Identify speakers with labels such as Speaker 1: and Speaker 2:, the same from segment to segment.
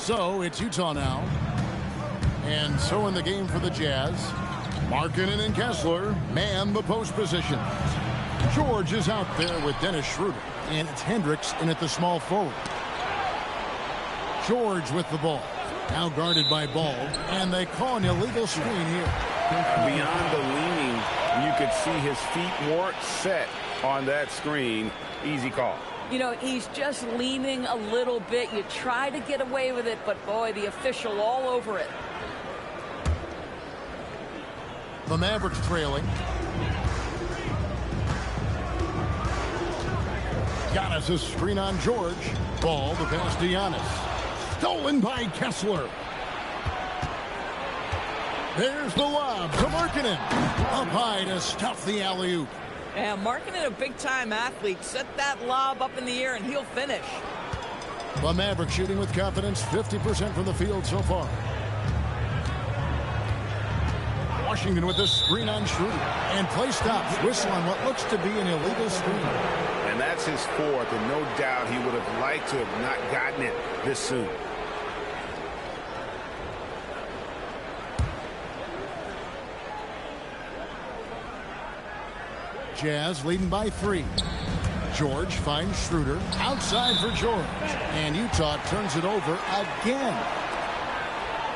Speaker 1: So it's Utah now. And so in the game for the Jazz, Markkanen and Kessler man the post position. George is out there with Dennis Schroeder. And it's Hendricks in at the small forward. George with the ball. Now guarded by Ball. And they call an illegal screen here.
Speaker 2: Beyond the leaning, you could see his feet weren't set on that screen. Easy call.
Speaker 3: You know, he's just leaning a little bit. You try to get away with it, but boy, the official all over it.
Speaker 1: The Mavericks trailing. Giannis' screen on George. Ball, the pass to Giannis. Stolen by Kessler. There's the lob to Markkanen. Up high to stuff the alley-oop.
Speaker 3: Yeah, Markkanen, a big-time athlete. Set that lob up in the air, and he'll finish.
Speaker 1: The Mavericks shooting with confidence, 50% from the field so far. Washington with the screen on Schroeder. And play stops. Whistle on what looks to be an illegal screen.
Speaker 2: And that's his fourth, and no doubt he would have liked to have not gotten it this soon.
Speaker 1: Jazz leading by 3. George finds Schroeder. Outside for George. And Utah turns it over again.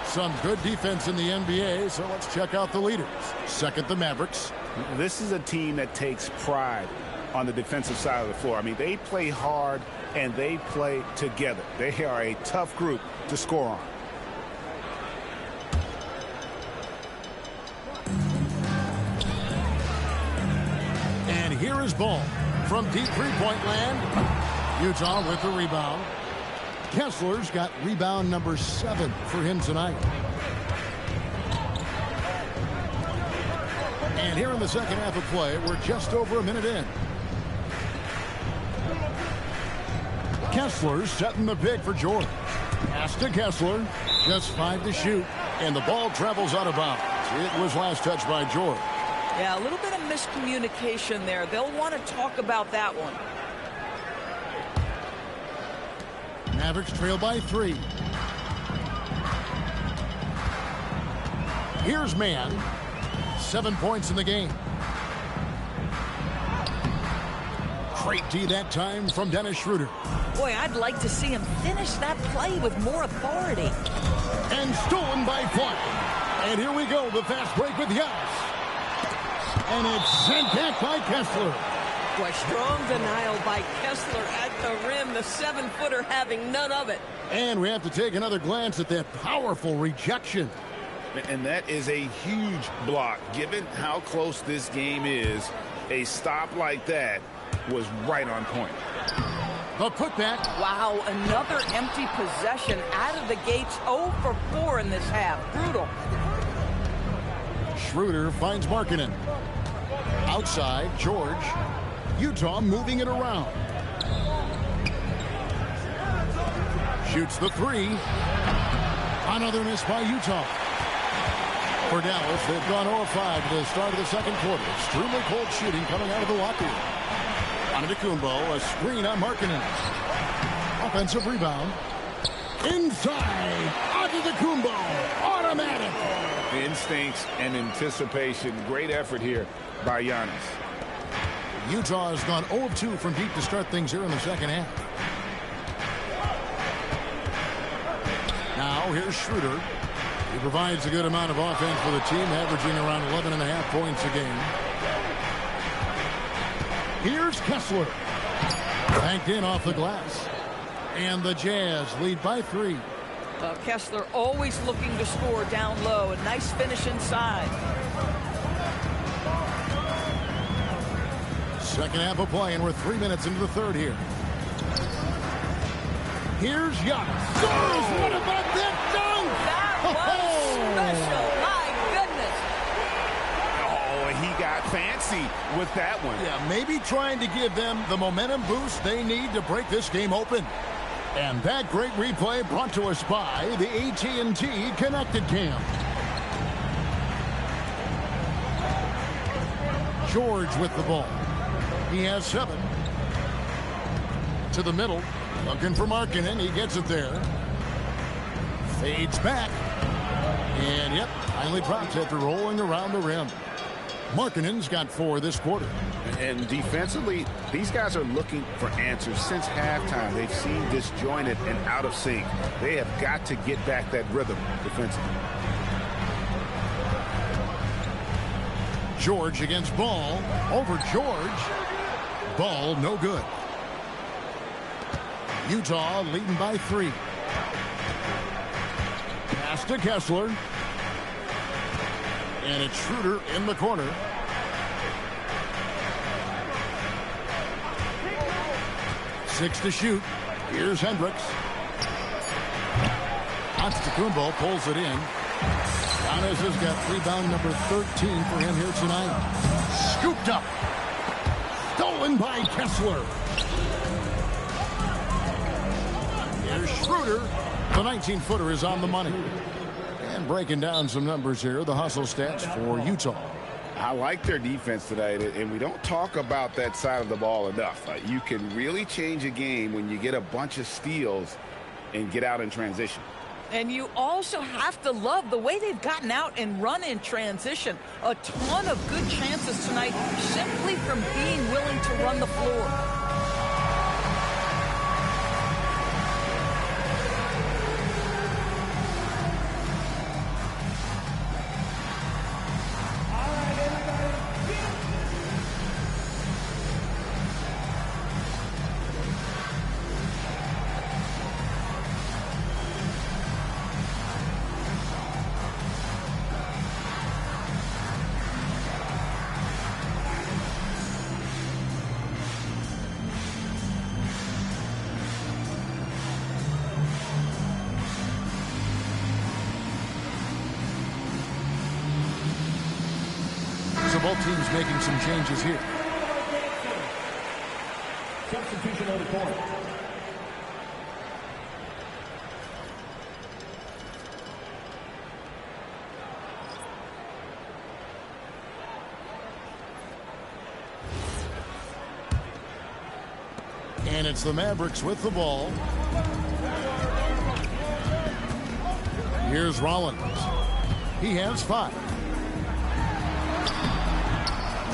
Speaker 1: Some good defense in the NBA, so let's check out the leaders. Second, the Mavericks.
Speaker 2: This is a team that takes pride on the defensive side of the floor. I mean, they play hard and they play together. They are a tough group to score on.
Speaker 1: And here is Ball from deep three-point land. Utah with the rebound. Kessler's got rebound number 7 for him tonight. And here in the second half of play, we're just over a minute in. Kessler's setting the pick for George. Pass to Kessler. Just 5 to shoot. And the ball travels out of bounds. It was last touched by George.
Speaker 3: Yeah, a little bit of miscommunication there. They'll want to talk about that one.
Speaker 1: Mavericks trail by 3. Here's Mann. 7 points in the game. Great D that time from Dennis Schroeder.
Speaker 3: Boy, I'd like to see him finish that play with more authority.
Speaker 1: And stolen by Clark. And here we go, the fast break with Giannis. And it's sent back by Kessler.
Speaker 3: Boy, strong denial by Kessler at the rim. The 7-footer having none of it.
Speaker 1: And we have to take another glance at that powerful rejection.
Speaker 2: And that is a huge block. Given how close this game is, a stop like that was right on point.
Speaker 1: The putback.
Speaker 3: Wow, another empty possession out of the gates. 0 for 4 in this half. Brutal.
Speaker 1: Schroeder finds Markkanen. Outside, George. Utah moving it around. Shoots the 3. Another miss by Utah. For Dallas, they've gone 0-5 to the start of the second quarter. Extremely cold shooting coming out of the locker room. Antetokounmpo, a screen on Markkanen. Offensive rebound. Inside. Antetokounmpo. Automatic.
Speaker 2: Instincts and anticipation. Great effort here by Giannis.
Speaker 1: Utah has gone 0 of 2 from deep to start things here in the second half. Now here's Schroeder. He provides a good amount of offense for the team, averaging around 11.5 points a game. Here's Kessler. Banked in off the glass. And the Jazz lead by 3.
Speaker 3: Kessler always looking to score down low. A nice finish inside.
Speaker 1: Second half of play, and we're 3 minutes into the third here. Here's Giannis. Scores! What about that dunk?
Speaker 3: That was special. My goodness.
Speaker 2: Oh, he got fancy with that one.
Speaker 1: Yeah, maybe trying to give them the momentum boost they need to break this game open. And that great replay brought to us by the AT&T Connected Cam. George with the ball. He has 7. To the middle. Looking for Markkanen. He gets it there. Fades back. And, yep, finally drops after rolling around the rim. Markkanen's got 4 this quarter.
Speaker 2: And defensively, these guys are looking for answers since halftime. They've seen disjointed and out of sync. They have got to get back that rhythm defensively.
Speaker 1: George against Ball. Over George. Ball no good. Utah leading by 3. Pass to Kessler. And it's Schroeder in the corner. Six to shoot. Here's Hendricks. Antetokounmpo pulls it in. Giannis has got rebound number 13 for him here tonight. Scooped up. Stolen by Kessler. Here's Schroeder. The 19-footer is on the money. And breaking down some numbers here, the hustle stats for Utah.
Speaker 2: I like their defense tonight, and we don't talk about that side of the ball enough. You can really change a game when you get a bunch of steals and get out in transition.
Speaker 3: And you also have to love the way they've gotten out and run in transition. A ton of good chances tonight simply from being willing to run the floor.
Speaker 1: So both teams making some changes here.
Speaker 4: Substitution on the court.
Speaker 1: And it's the Mavericks with the ball. Here's Rollins. He has 5.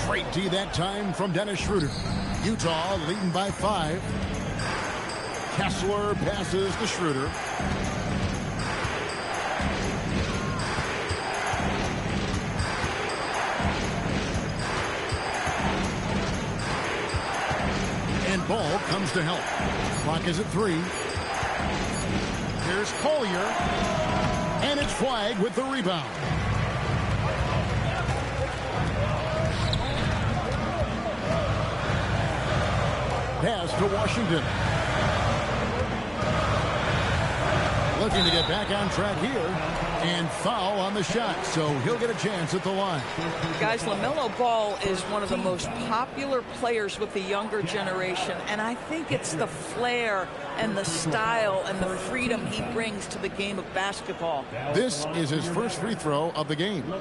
Speaker 1: Great D that time from Dennis Schroeder. Utah leading by 5. Kessler passes to Schroeder. And Ball comes to help. Clock is at 3. Here's Collier. And it's Flag with the rebound. Pass to Washington. Looking to get back on track here. And foul on the shot, so he'll get a chance at the line.
Speaker 3: Guys, LaMelo Ball is one of the most popular players with the younger generation, and I think it's the flair and the style and the freedom he brings to the game of basketball.
Speaker 1: This is his first free throw of the game.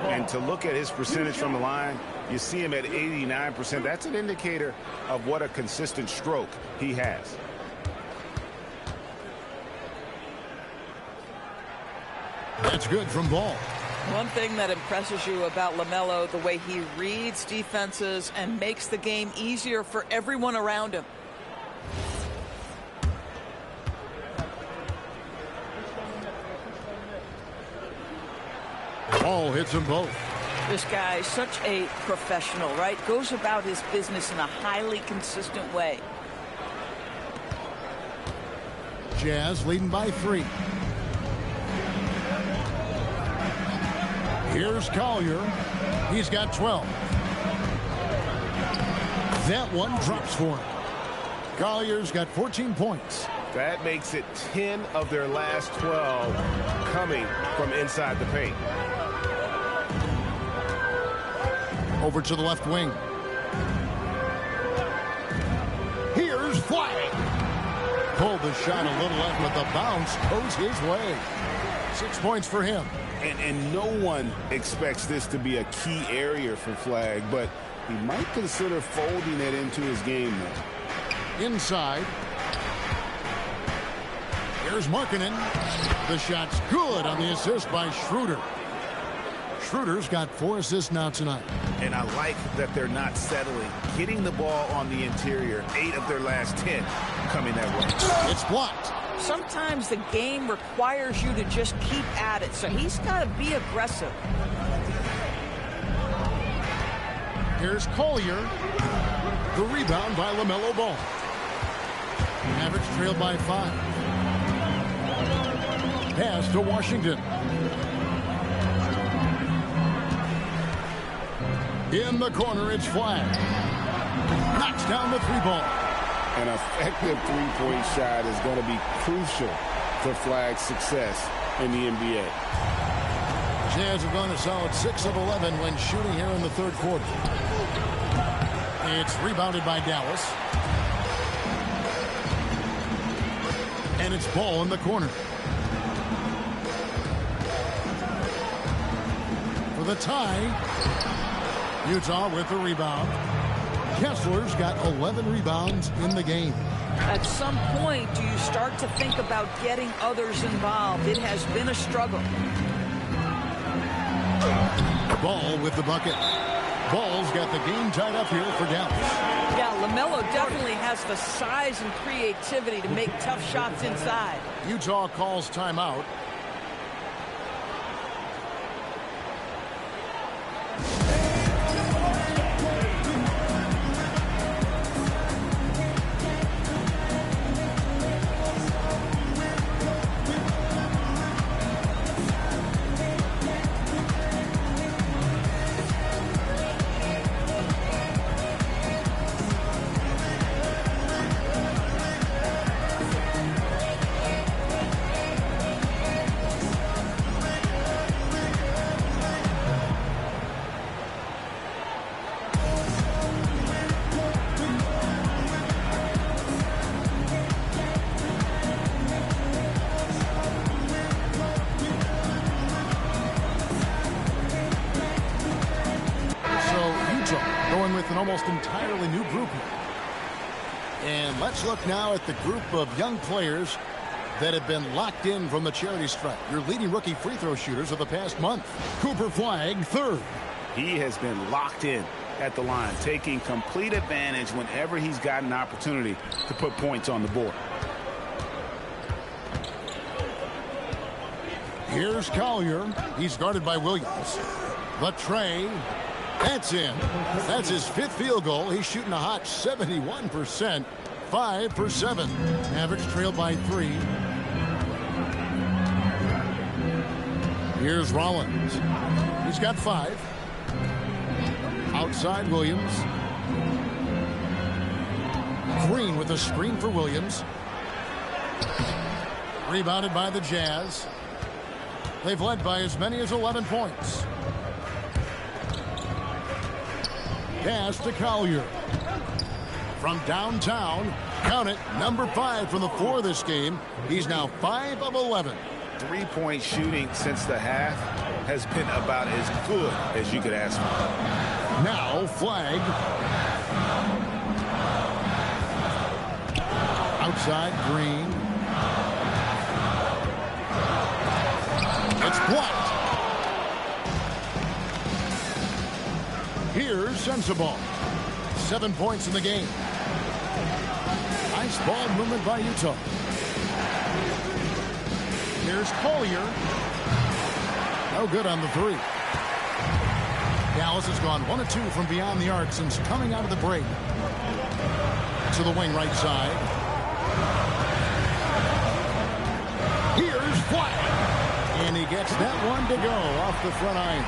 Speaker 2: And to look at his percentage from the line, you see him at 89%. That's an indicator of what a consistent stroke he has.
Speaker 1: That's good from Ball.
Speaker 3: One thing that impresses you about LaMelo, the way he reads defenses and makes the game easier for everyone around him.
Speaker 1: Ball hits them both.
Speaker 3: This guy is such a professional, right? Goes about his business in a highly consistent way.
Speaker 1: Jazz leading by 3. Here's Collier. He's got 12. That one drops for him. Collier's got 14 points.
Speaker 2: That makes it 10 of their last 12 coming from inside the paint.
Speaker 1: Over to the left wing. Here's Flag. Pulled the shot a little left, but the bounce goes his way. 6 points for him.
Speaker 2: And no one expects this to be a key area for Flag, but he might consider folding it into his game now.
Speaker 1: Inside. Here's Markkanen. The shot's good on the assist by Schroeder. Schroeder's got 4 assists now tonight.
Speaker 2: And I like that they're not settling. Getting the ball on the interior, 8 of their last 10 coming that way.
Speaker 1: It's blocked.
Speaker 3: Sometimes the game requires you to just keep at it, so he's got to be aggressive.
Speaker 1: Here's Collier. The rebound by LaMelo Ball. Mavericks trailed by 5. Pass to Washington. In the corner, it's Flag. Knocks down the 3-ball.
Speaker 2: An effective three-point shot is going to be crucial to Flag's success in the NBA.
Speaker 1: Jazz have gone a solid 6 of 11 when shooting here in the third quarter. It's rebounded by Dallas. And it's Ball in the corner. For the tie, Utah with the rebound. Kessler's got 11 rebounds in the game.
Speaker 3: At some point, do you start to think about getting others involved? It has been a struggle.
Speaker 1: Ball with the bucket. Ball's got the game tied up here for Dallas.
Speaker 3: Yeah, LaMelo definitely has the size and creativity to make tough shots inside.
Speaker 1: Utah calls timeout. Going with an almost entirely new group here. And let's look now at the group of young players that have been locked in from the charity stripe. Your leading rookie free throw shooters of the past month. Cooper Flag, third.
Speaker 2: He has been locked in at the line, taking complete advantage whenever he's got an opportunity to put points on the board.
Speaker 1: Here's Collier. He's guarded by Williams. Latre. That's in. That's his 5th field goal. He's shooting a hot 71%. 5 for 7. Mavericks trailed by 3. Here's Rollins. He's got 5. Outside Williams. Green with a screen for Williams. Rebounded by the Jazz. They've led by as many as 11 points. Pass to Collier. From downtown, count it, number 5 from the 4 this game. He's now 5 of 11.
Speaker 2: Three-point shooting since the half has been about as good as you could ask for.
Speaker 1: Now Flag. Outside Green. It's blocked. Here's Sensabaugh. 7 points in the game. Nice ball movement by Utah. Here's Collier. No good on the 3. Dallas has gone 1 of 2 from beyond the arc since coming out of the break. To the wing right side. Here's Flag. And he gets that one to go off the front iron.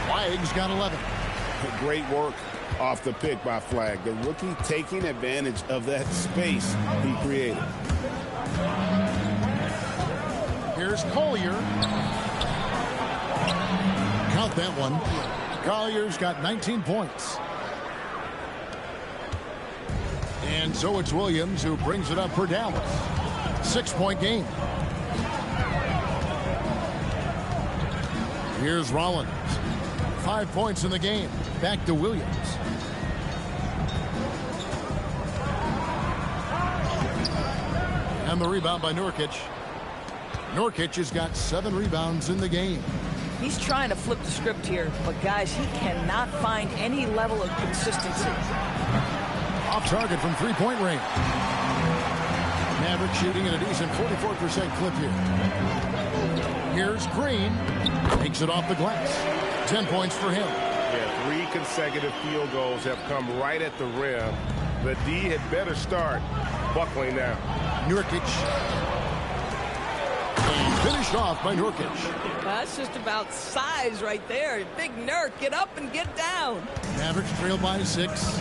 Speaker 1: Flag's got 11.
Speaker 2: Great work off the pick by Flag. The rookie taking advantage of that space he created.
Speaker 1: Here's Collier. Count that one. Collier's got 19 points. And so it's Williams who brings it up for Dallas. 6-point game. Here's Rollins. 5 points in the game. Back to Williams. And the rebound by Nurkic. Nurkic has got 7 rebounds in the game.
Speaker 3: He's trying to flip the script here, but guys, he cannot find any level of consistency.
Speaker 1: Off target from three-point range. Maverick shooting at a decent 44% clip here. Here's Green. Takes it off the glass. 10 points for him.
Speaker 2: Yeah, 3 consecutive field goals have come right at the rim. The D had better start buckling now.
Speaker 1: Nurkic. And finished off by Nurkic.
Speaker 3: That's just about size right there. Big Nurk, get up and get down.
Speaker 1: Mavericks trail by 6.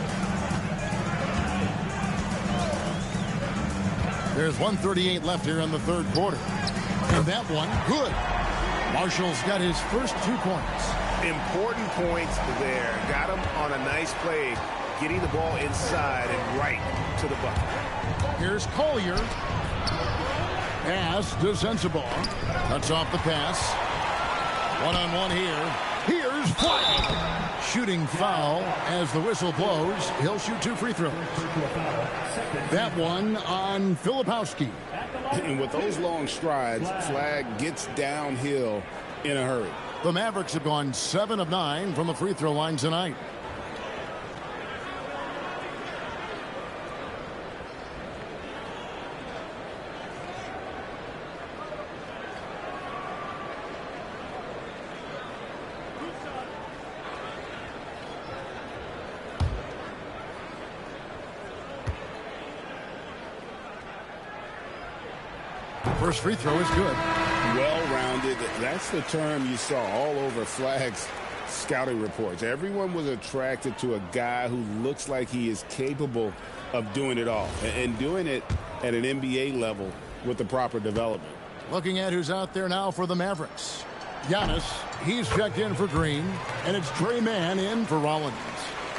Speaker 1: There's 1:38 left here in the third quarter. And that one, good. Marshall's got his first 2 points.
Speaker 2: Important points there. Got him on a nice play, getting the ball inside and right to the bucket.
Speaker 1: Here's Collier. Pass to Sensabaugh. Cuts off the pass. One-on-one here. Here's Flag. Shooting foul as the whistle blows. He'll shoot 2 free throws. That one on Filipowski.
Speaker 2: And with those long strides, Flag gets downhill in a hurry.
Speaker 1: The Mavericks have gone 7 of 9 from the free throw line tonight. First free throw is good.
Speaker 2: Well-rounded. That's the term you saw all over Flag's scouting reports. Everyone was attracted to a guy who looks like he is capable of doing it all and doing it at an NBA level with the proper development.
Speaker 1: Looking at who's out there now for the Mavericks. Giannis, he's checked in for Green, and it's Trey Mann in for Rollins.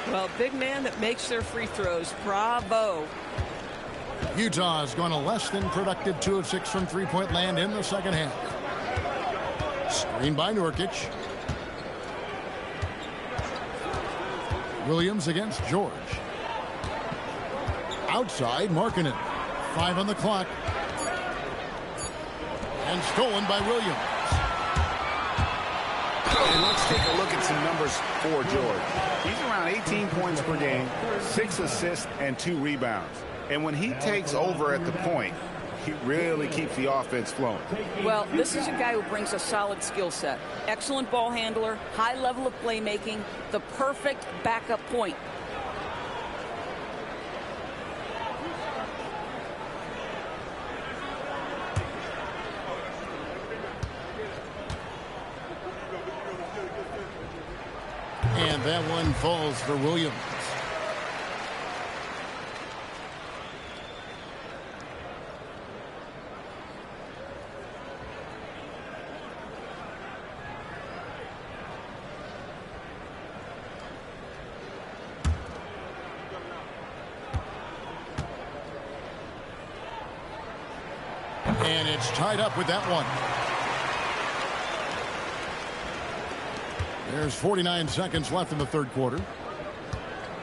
Speaker 3: Well, big man that makes their free throws. Bravo.
Speaker 1: Utah's gone a less than productive 2 of 6 from three-point land in the second half. Screen by Nurkic. Williams against George. Outside, Markkanen. 5 on the clock. And stolen by Williams.
Speaker 2: And let's take a look at some numbers for George. He's around 18 points per game, 6 assists, and 2 rebounds. And when he takes over at the point, he really keeps the offense flowing.
Speaker 3: Well, this is a guy who brings a solid skill set. Excellent ball handler, high level of playmaking, the perfect backup point.
Speaker 1: And that one falls for Williams. And it's tied up with that one. There's 49 seconds left in the third quarter.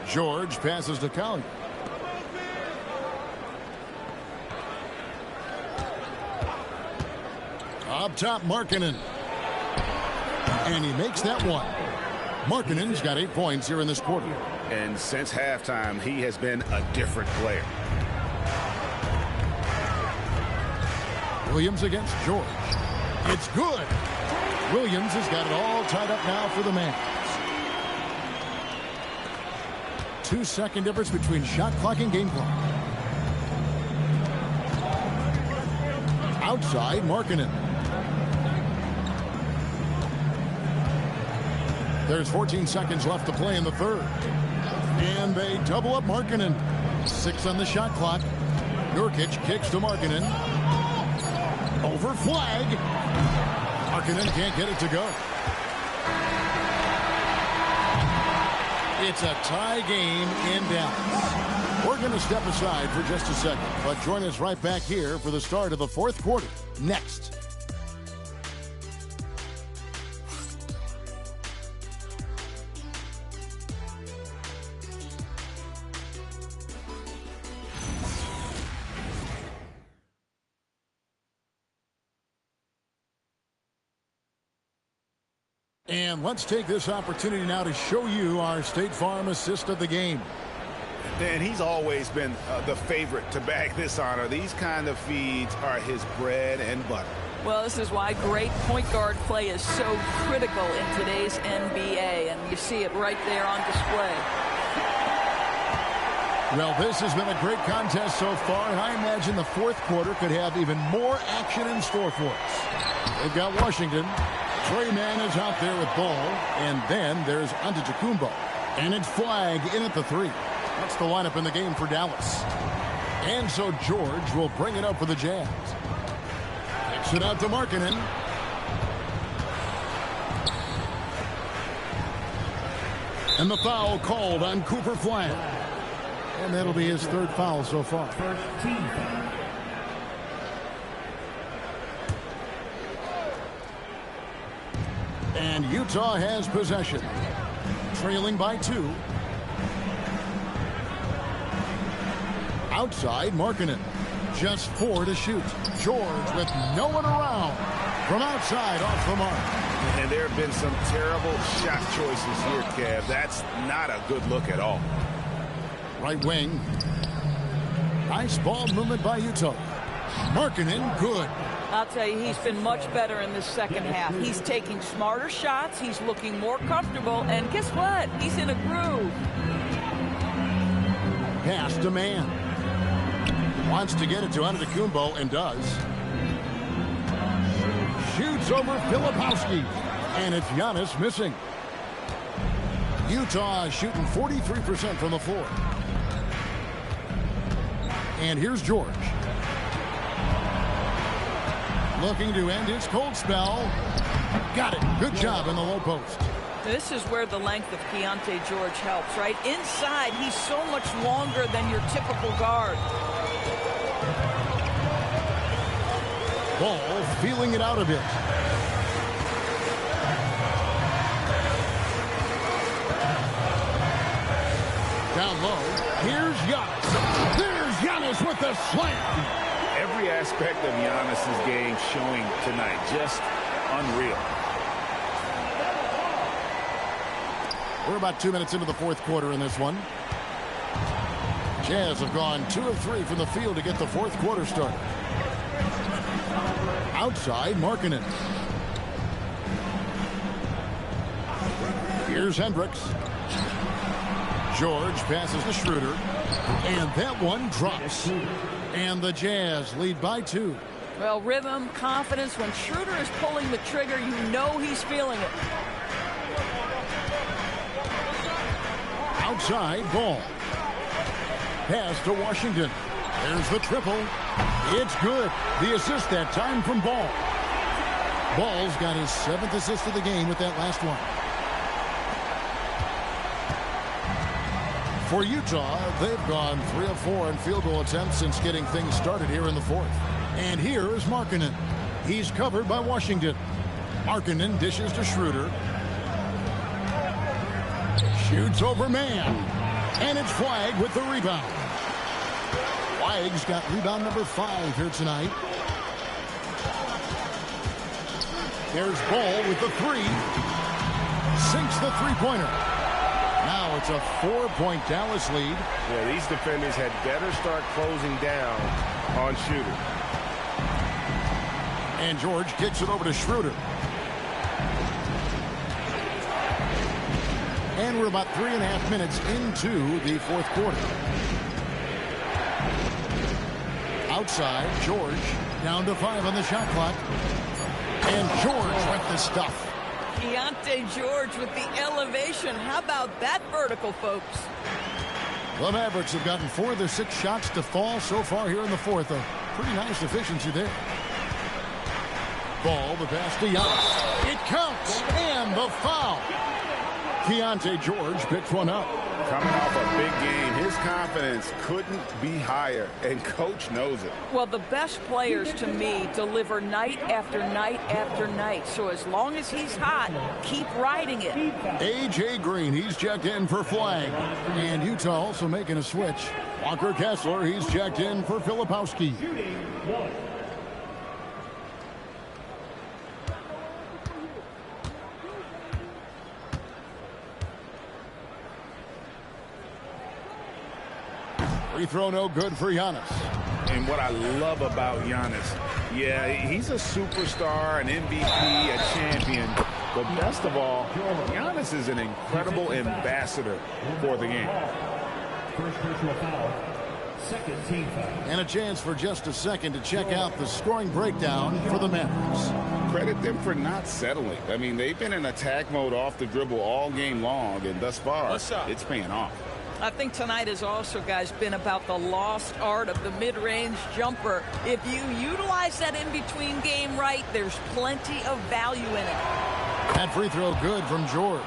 Speaker 1: George passes to Collier. Up top, Markkanen. And he makes that one. Markkanen's got 8 points here in this quarter.
Speaker 2: And since halftime, he has been a different player.
Speaker 1: Williams against George. It's good. Williams has got it all tied up now for the Mavs. 2-second difference between shot clock and game clock. Outside, Markkanen. There's 14 seconds left to play in the third. And they double up Markkanen. 6 on the shot clock. Nurkic kicks to Markkanen. Over Flag. Markkanen can't get it to go. It's a tie game in Dallas. We're going to step aside for just a second, but join us right back here for the start of the fourth quarter next. And let's take this opportunity now to show you our State Farm assist of the game.
Speaker 2: And he's always been the favorite to bag this honor. These kind of feeds are his bread and butter.
Speaker 3: Well, this is why great point guard play is so critical in today's NBA, and you see it right there on display.
Speaker 1: Well, this has been a great contest so far, and I imagine the fourth quarter could have even more action in store for us. They've got Washington. Trey Mann is out there with ball, and then there's Antetokounmpo. And it's Flag in at the 3. That's the lineup in the game for Dallas. And so George will bring it up for the Jazz. Kicks it out to Markkanen. And the foul called on Cooper Flag. And that'll be his third foul so far.
Speaker 4: First team foul.
Speaker 1: And Utah has possession. Trailing by 2. Outside, Markkanen. Just 4 to shoot. George with no one around. From outside, off the mark.
Speaker 2: And there have been some terrible shot choices here, Kev. That's not a good look at all.
Speaker 1: Right wing. Nice ball movement by Utah. Markkanen, good.
Speaker 3: I'll tell you, he's been much better in this second half. He's taking smarter shots. He's looking more comfortable. And guess what? He's in a groove.
Speaker 1: Pass to Mann. Wants to get it to Antetokounmpo and does. Shoots over Filipowski. And it's Giannis missing. Utah shooting 43% from the floor. And here's George. Looking to end his cold spell. Got it. Good job in the low post.
Speaker 3: This is where the length of Keontae George helps, right? Inside, he's so much longer than your typical guard.
Speaker 1: Ball feeling it out a bit. Down low. Here's Giannis. There's Giannis with the slam.
Speaker 2: Every aspect of Giannis's game showing tonight. Just unreal.
Speaker 1: We're about 2 minutes into the fourth quarter in this one. Jazz have gone 2 of 3 from the field to get the fourth quarter started. Outside, Markkanen. Here's Hendricks. George passes to Schroeder. And that one drops. And the Jazz lead by 2.
Speaker 3: Well, rhythm, confidence. When Schroeder is pulling the trigger, you know he's feeling it.
Speaker 1: Outside, Ball. Pass to Washington. There's the triple. It's good. The assist that time from Ball. Ball's got his 7th assist of the game with that last one. For Utah, they've gone 3 of 4 in field goal attempts since getting things started here in the fourth. And here is Markkanen. He's covered by Washington. Markkanen dishes to Schroeder. Shoots over Mann. And it's Flag with the rebound. Flag's got rebound number 5 here tonight. There's Ball with the 3. Sinks the three-pointer. Now it's a 4-point Dallas lead.
Speaker 2: Yeah, these defenders had better start closing down on Schroeder.
Speaker 1: And George kicks it over to Schroeder. And we're about 3.5 minutes into the fourth quarter. Outside, George down to 5 on the shot clock. And George with the stuff.
Speaker 3: Keontae George with the elevation. How about that vertical, folks?
Speaker 1: The Mavericks have gotten 4 of their 6 shots to fall so far here in the fourth. A pretty nice efficiency there. Ball, the pass to Giannis. It counts, and the foul. Keontae George picks one up.
Speaker 2: Coming off a big game, his confidence couldn't be higher, and coach knows it.
Speaker 3: Well, the best players to me deliver night after night after night. So as long as he's hot, keep riding it.
Speaker 1: A.J. Green, he's checked in for Flag. And Utah also making a switch. Walker Kessler, he's checked in for Filipowski. Free throw no good for Giannis.
Speaker 2: And what I love about Giannis, yeah, he's a superstar, an MVP, a champion. But best of all, Giannis is an incredible ambassador for the game.
Speaker 4: First personal foul. Second team foul.
Speaker 1: And a chance for just a second to check out the scoring breakdown for the Mavs.
Speaker 2: Credit them for not settling. I mean, they've been in attack mode off the dribble all game long, and thus far, it's paying off.
Speaker 3: I think tonight has also, guys, been about the lost art of the mid-range jumper. If you utilize that in-between game right, there's plenty of value in it.
Speaker 1: That free throw good from George.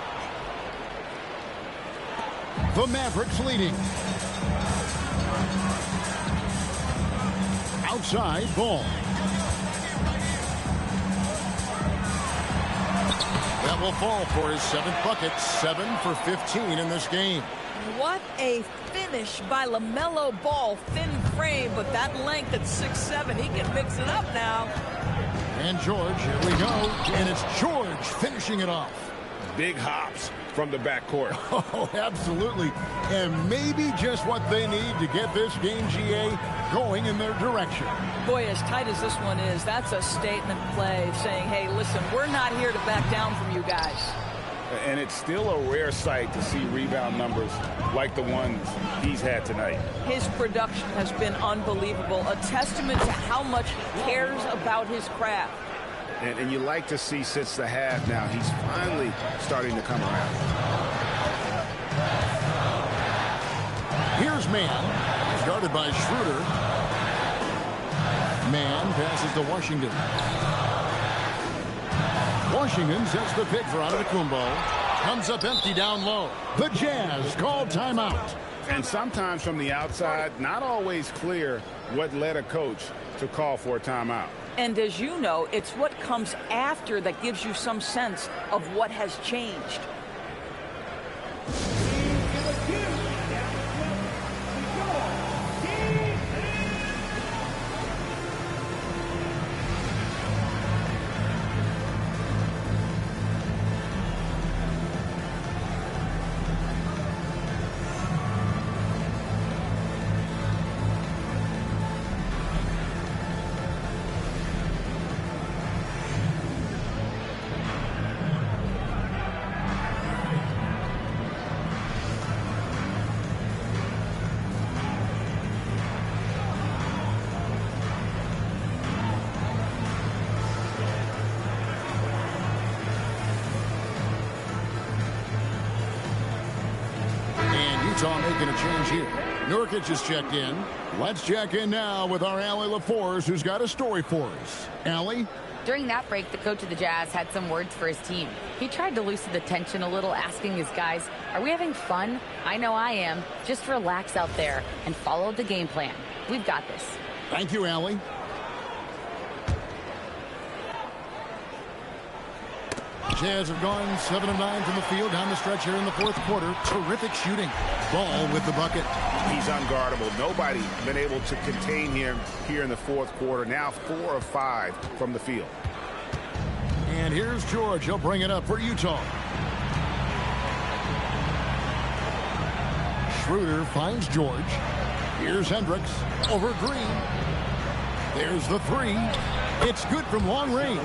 Speaker 1: The Mavericks leading. Outside ball. That will fall for his 7th bucket. 7 for 15 in this game.
Speaker 3: What a finish by LaMelo Ball. Thin frame, but that length at 6'7", he can mix it up now.
Speaker 1: And George, here we go. And it's George finishing it off.
Speaker 2: Big hops from the backcourt.
Speaker 1: Oh, absolutely. And maybe just what they need to get this game, GA, going in their direction.
Speaker 3: Boy, as tight as this one is, that's a statement play saying, hey, listen, we're not here to back down from you guys.
Speaker 2: And it's still a rare sight to see rebound numbers like the ones he's had tonight.
Speaker 3: His production has been unbelievable, a testament to how much he cares about his craft.
Speaker 2: And you like to see since the half now, he's finally starting to come around.
Speaker 1: Here's Mann, guarded by Schroeder. Mann passes to Washington. Washington sets the pick for Antetokounmpo. Comes up empty down low. The Jazz called timeout.
Speaker 2: And sometimes from the outside, not always clear what led a coach to call for a timeout.
Speaker 3: And as you know, it's what comes after that gives you some sense of what has changed.
Speaker 1: Utah making a change here. Nurkic is checked in. Let's check in now with our Allie LaForce, who's got a story for us. Allie?
Speaker 5: During that break, the coach of the Jazz had some words for his team. He tried to loosen the tension a little, asking his guys, are we having fun? I know I am. Just relax out there and follow the game plan. We've got this.
Speaker 1: Thank you, Allie. Jazz have gone 7 of 9 from the field down the stretch here in the 4th quarter. Terrific shooting. Ball with the bucket.
Speaker 2: He's unguardable. Nobody been able to contain him here in the 4th quarter. Now 4 of 5 from the field.
Speaker 1: And here's George. He'll bring it up for Utah. Schroeder finds George. Here's Hendricks over Green. There's the 3. It's good from long range.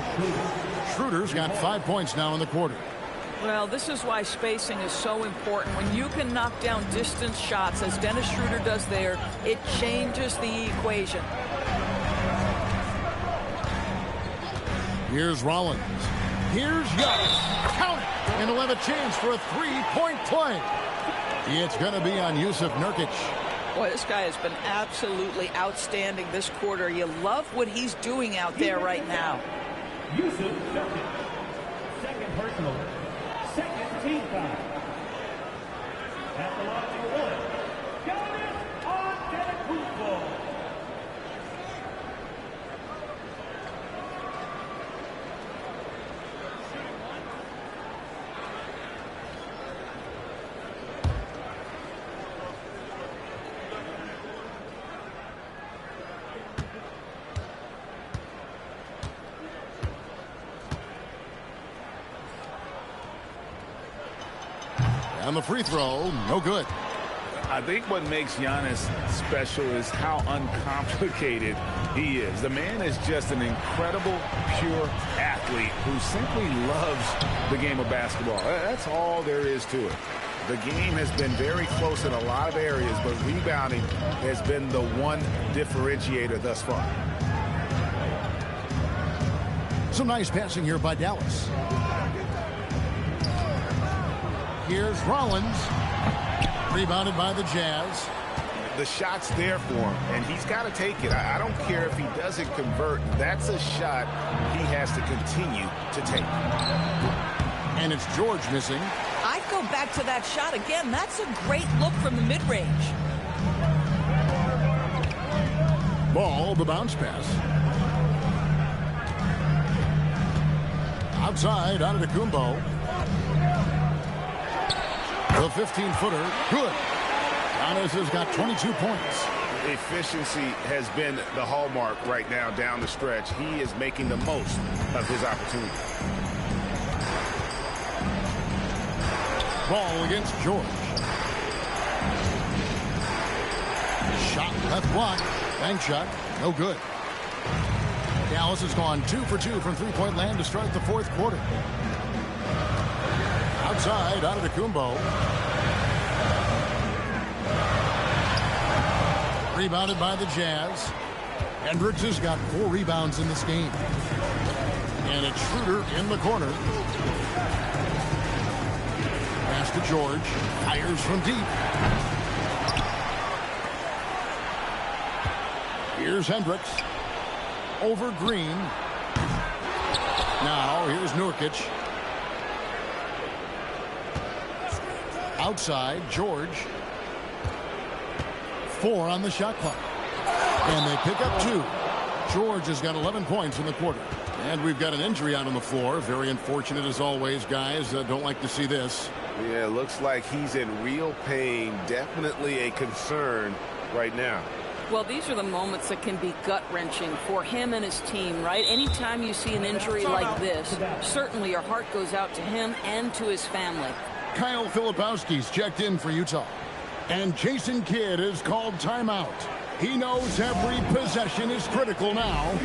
Speaker 1: Schroeder's got 5 points now in the quarter.
Speaker 3: Well, this is why spacing is so important. When you can knock down distance shots, as Dennis Schroeder does there, it changes the equation.
Speaker 1: Here's Rollins. Here's Giannis. Count it. And he'll have a chance for a 3-point play. It's going to be on Yusuf Nurkic.
Speaker 3: Boy, this guy has been absolutely outstanding this quarter. You love what he's doing out there right now.
Speaker 4: Yusuf Nurkic. Second personal. Second team foul. At the line for one. Giannis Antetokounmpo.
Speaker 1: And the free throw, no good.
Speaker 2: I think what makes Giannis special is how uncomplicated he is. The man is just an incredible, pure athlete who simply loves the game of basketball. That's all there is to it. The game has been very close in a lot of areas, but rebounding has been the one differentiator thus far.
Speaker 1: Some nice passing here by Dallas. Here's Rollins. Rebounded by the Jazz.
Speaker 2: The shot's there for him, and he's got to take it. I don't care if he doesn't convert. That's a shot he has to continue to take.
Speaker 1: And it's George missing.
Speaker 3: I'd go back to that shot again. That's a great look from the mid-range.
Speaker 1: Ball, the bounce pass. Outside, Antetokounmpo. The 15-footer, good. Giannis has got 22 points.
Speaker 2: Efficiency has been the hallmark right now down the stretch. He is making the most of his opportunity.
Speaker 1: Ball against George. Shot left block. Bank shot, no good. Dallas has gone 2 for 2 from three-point land to start the fourth quarter. Outside, Antetokounmpo. Rebounded by the Jazz. Hendricks has got 4 rebounds in this game. And it's Schroeder in the corner. Pass to George. Fires from deep. Here's Hendricks. Over Green. Now, here's Nurkic. Outside, George. 4 on the shot clock. And they pick up 2. George has got 11 points in the quarter. And we've got an injury out on the floor. Very unfortunate as always, guys. Don't like to see this.
Speaker 2: Yeah, looks like he's in real pain. Definitely a concern right now.
Speaker 3: Well, these are the moments that can be gut-wrenching for him and his team, right? Anytime you see an injury like this, certainly your heart goes out to him and to his family.
Speaker 1: Kyle Filipowski's checked in for Utah. And Jason Kidd is called timeout. He knows every possession is critical now.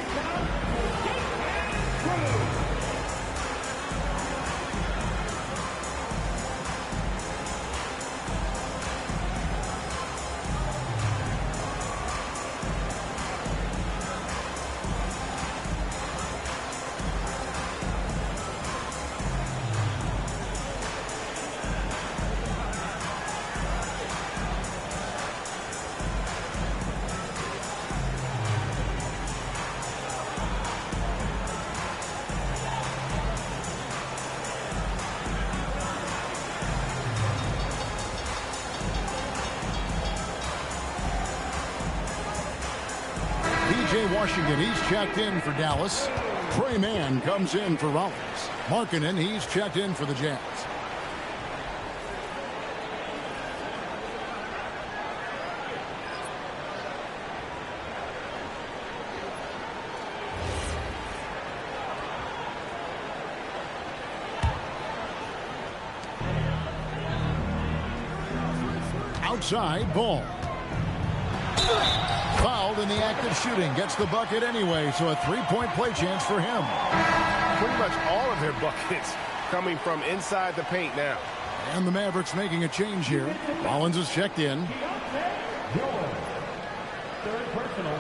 Speaker 1: Washington, he's checked in for Dallas. Trey Mann comes in for Rollins. Markkanen, he's checked in for the Jazz. Outside, Ball. Fouled in the act of shooting. Gets the bucket anyway, so a three-point play chance for him.
Speaker 2: Pretty much all of their buckets coming from inside the paint now.
Speaker 1: And the Mavericks making a change here. Rollins is checked in.
Speaker 4: Third personal,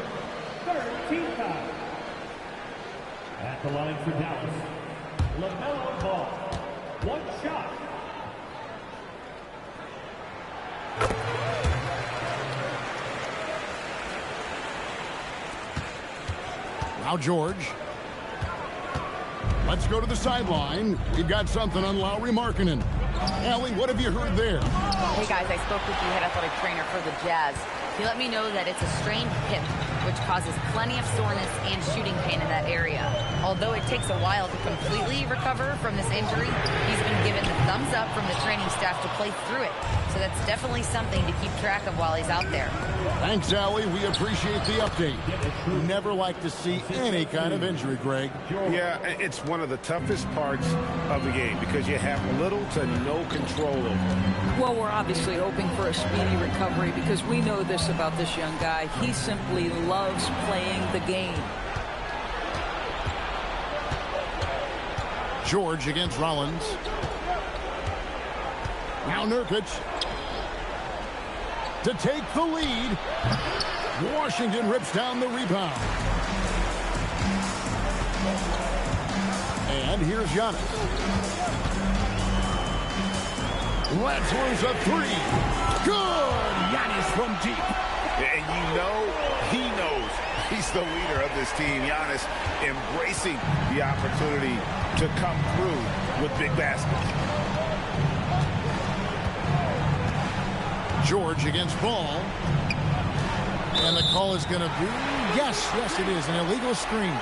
Speaker 4: third team foul. At the line for Dallas, LaMelo Ball. One shot.
Speaker 1: Now George. Let's go to the sideline. We've got something on Lauri Markkanen. Allie, what have you heard there?
Speaker 5: Hey guys, I spoke with the head athletic trainer for the Jazz. He let me know that it's a strained hip, which causes plenty of soreness and shooting pain in that area. Although it takes a while to completely recover from this injury, he's been given the thumbs up from the training staff to play through it. So that's definitely something to keep track of while he's out there.
Speaker 1: Thanks, Allie. We appreciate the update. Never like to see any kind of injury, Greg.
Speaker 2: Yeah, it's one of the toughest parts of the game because you have little to no control over it.
Speaker 3: Well, we're obviously hoping for a speedy recovery because we know this about this young guy. He simply loves playing the game.
Speaker 1: George against Rollins. Now Nurkic to take the lead. Washington rips down the rebound. And here's Giannis. Lets loose a three. Good! Giannis from deep.
Speaker 2: And you know, he knows he's the leader of this team. Giannis embracing the opportunity to come through with big baskets.
Speaker 1: George against Ball. And the call is going to be, yes, it is, an illegal screen.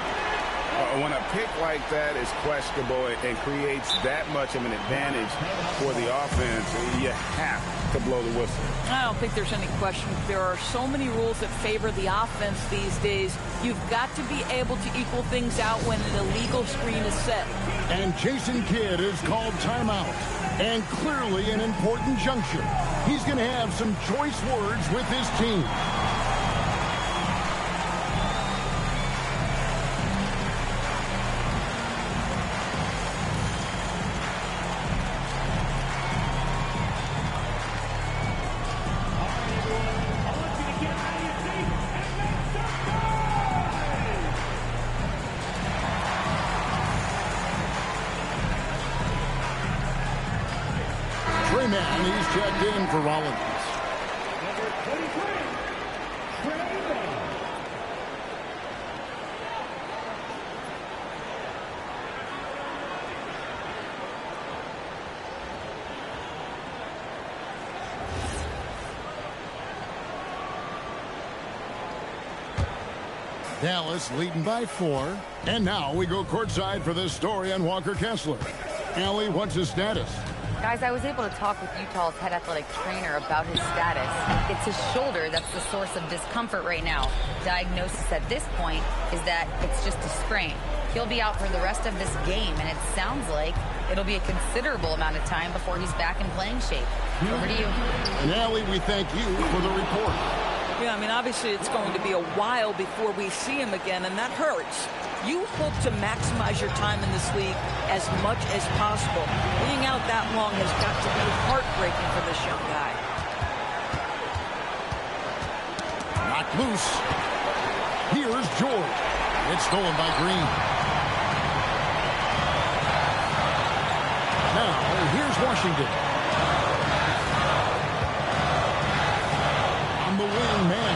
Speaker 2: When a pick like that is questionable and creates that much of an advantage for the offense, you have to blow the whistle.
Speaker 3: I don't think there's any question. There are so many rules that favor the offense these days. You've got to be able to equal things out when an illegal screen is set.
Speaker 1: And Jason Kidd is called timeout. And clearly an important juncture. He's going to have some choice words with his team. Man, he's checked in for Rollins.
Speaker 4: Number 23,
Speaker 1: Dallas leading by 4. And now we go courtside for this story on Walker Kessler. Allie, what's his status?
Speaker 5: Guys, I was able to talk with Utah's head athletic trainer about his status. It's his shoulder that's the source of discomfort right now. Diagnosis at this point is that it's just a sprain. He'll be out for the rest of this game, and it sounds like it'll be a considerable amount of time before he's back in playing shape. Over to you.
Speaker 1: And Allie, we thank you for the report.
Speaker 3: Yeah, I mean, obviously it's going to be a while before we see him again, and that hurts. You hope to maximize your time in this league as much as possible. Being out that long has got to be heartbreaking for this young guy.
Speaker 1: Knocked loose. Here's George. It's stolen by Green. Now, here's Washington. On the wing, man.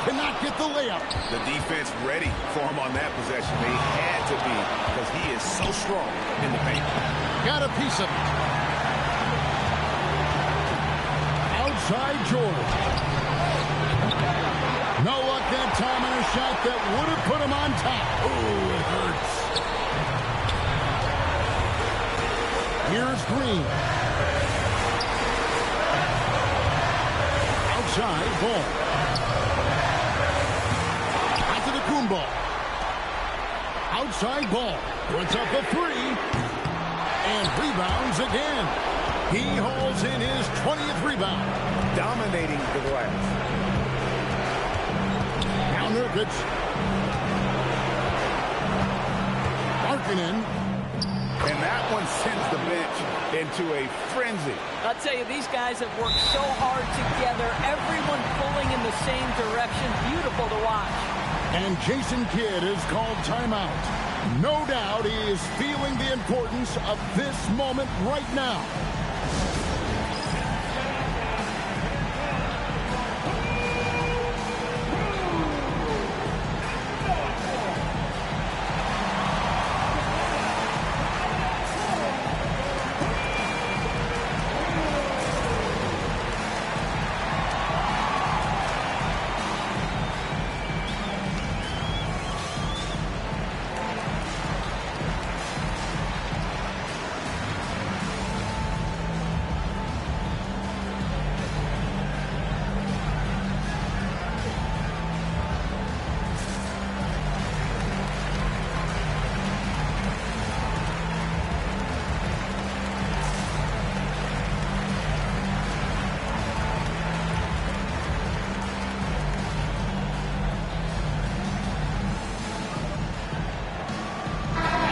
Speaker 1: Cannot get the layup.
Speaker 2: The defense ready for him on that possession. They had to be because he is so strong in the paint.
Speaker 1: Got a piece of it. Outside George. No luck that time on a shot that would have put him on top. Oh, it hurts. Here's Green. Outside Ball. Ball. Outside Ball. Puts up a three. And rebounds again. He hauls in his 20th rebound.
Speaker 2: Dominating the glass.
Speaker 1: Now Nurkic. Markkanen.
Speaker 2: And that one sends the bench into a frenzy.
Speaker 3: I'll tell you, these guys have worked so hard together. Everyone pulling in the same direction. Beautiful to watch.
Speaker 1: And Jason Kidd is called timeout. No doubt he is feeling the importance of this moment right now.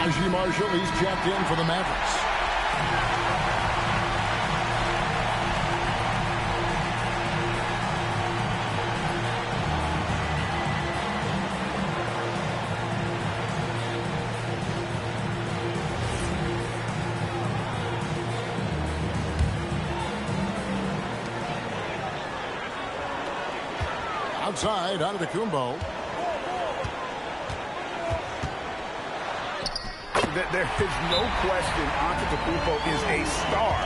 Speaker 1: Najee Marshall, he's checked in for the Mavericks. Outside, Antetokounmpo.
Speaker 2: There is no question Antetokounmpo is a star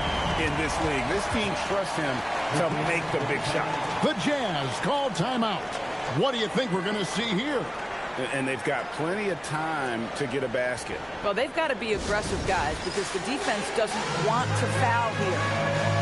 Speaker 2: in this league. This team trusts him to make the big shot.
Speaker 1: The Jazz call timeout. What do you think we're going to see here?
Speaker 2: And they've got plenty of time to get a basket.
Speaker 3: Well, they've got to be aggressive, guys, because the defense doesn't want to foul here.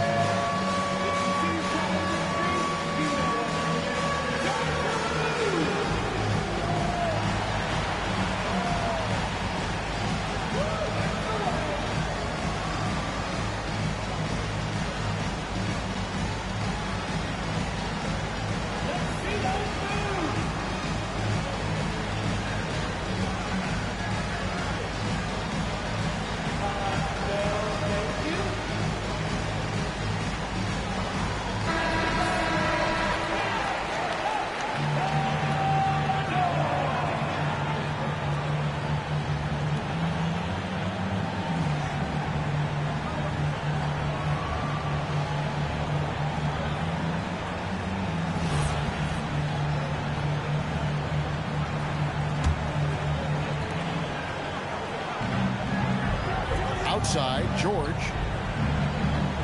Speaker 1: Outside, George.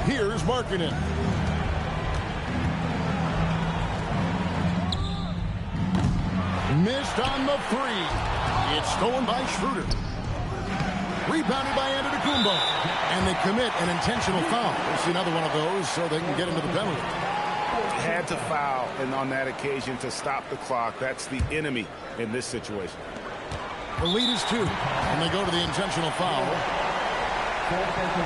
Speaker 1: Here's Markkanen. Missed on the three. It's stolen by Schroeder. Rebounded by Antetokounmpo. And they commit an intentional foul. We'll see another one of those so they can get into the penalty.
Speaker 2: Had to foul and on that occasion to stop the clock. That's the enemy in this situation.
Speaker 1: The lead is 2. And they go to the intentional foul.
Speaker 4: 16 times.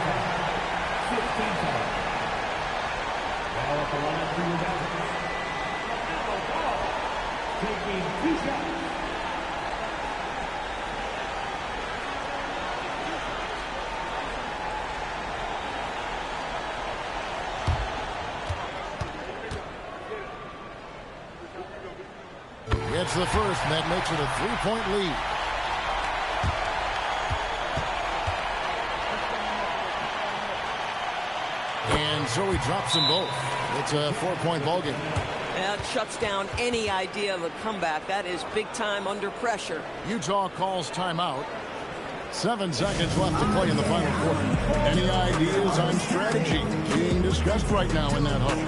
Speaker 4: Now at the line for your Mavericks. Taking 2 shots.
Speaker 1: Gets the first, and that makes it a 3-point lead. And so he drops them both. It's a 4-point ballgame.
Speaker 3: That shuts down any idea of a comeback. That is big time under pressure.
Speaker 1: Utah calls timeout. 7 seconds left to play in the final quarter. Any ideas on strategy being discussed right now in that huddle?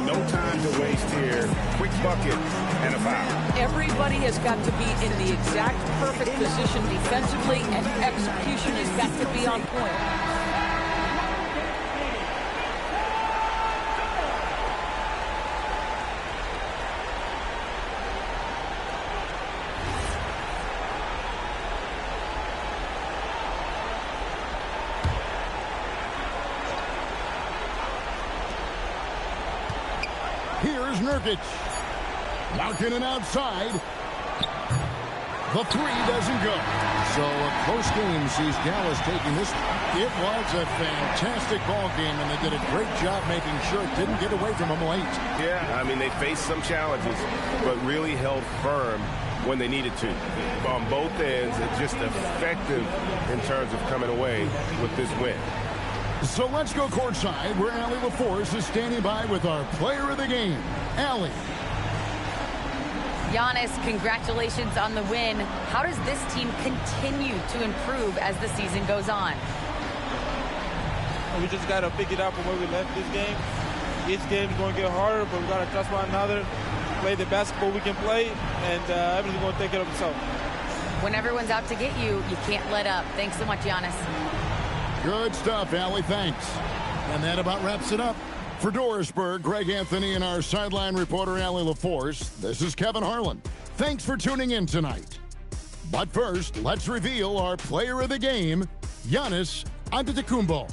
Speaker 2: No time to waste here. Quick bucket and a foul.
Speaker 3: Everybody has got to be in the exact perfect position defensively, and execution has got to be on point.
Speaker 1: Here's Nurkic. Markkanen outside. The three doesn't go. So a close game sees Dallas taking this one. It was a fantastic ball game, and they did a great job making sure it didn't get away from them late.
Speaker 2: Yeah, I mean, they faced some challenges, but really held firm when they needed to. On both ends, it's just effective in terms of coming away with this win.
Speaker 1: So let's go courtside, where Allie LaForce is standing by with our player of the game, Allie.
Speaker 5: Giannis, congratulations on the win. How does this team continue to improve as the season goes on?
Speaker 6: We just got to pick it up from where we left this game. Each game is going to get harder, but we got to trust one another, play the basketball we can play, and everything's going to take care of itself.
Speaker 5: When everyone's out to get you, you can't let up. Thanks so much, Giannis.
Speaker 1: Good stuff, Allie. Thanks. And that about wraps it up. For Dorisburg, Greg Anthony, and our sideline reporter, Allie LaForce, this is Kevin Harlan. Thanks for tuning in tonight. But first, let's reveal our player of the game, Giannis Antetokounmpo.